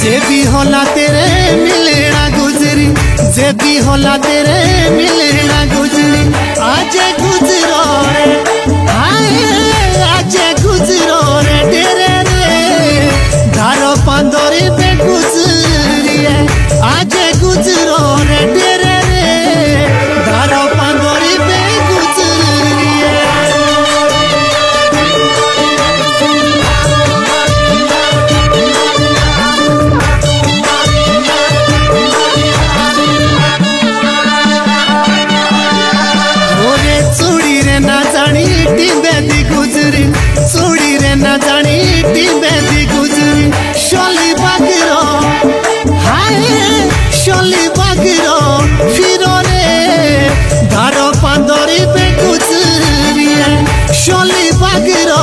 जे भी होला तेरे मिलना गुजरी, जे भी होला तेरे मिलना गुजरी। आज गुजरो रे हाय, आज गुजरो रे तेरे रे धारो पांदोरी पे गुजरी है। आज गुजरो रे तेरे रे धारो पांदोरी पे गुजरी है। चूड़ी रे ना जानी टिंबे दी गुजरी, चूड़ी रे ना जानी टिंबे दी गुजरी। शोली बागरो हाय, शोली बागरो फिरो रे धारो पांदोरी पे गुजरी है। शोली बागरो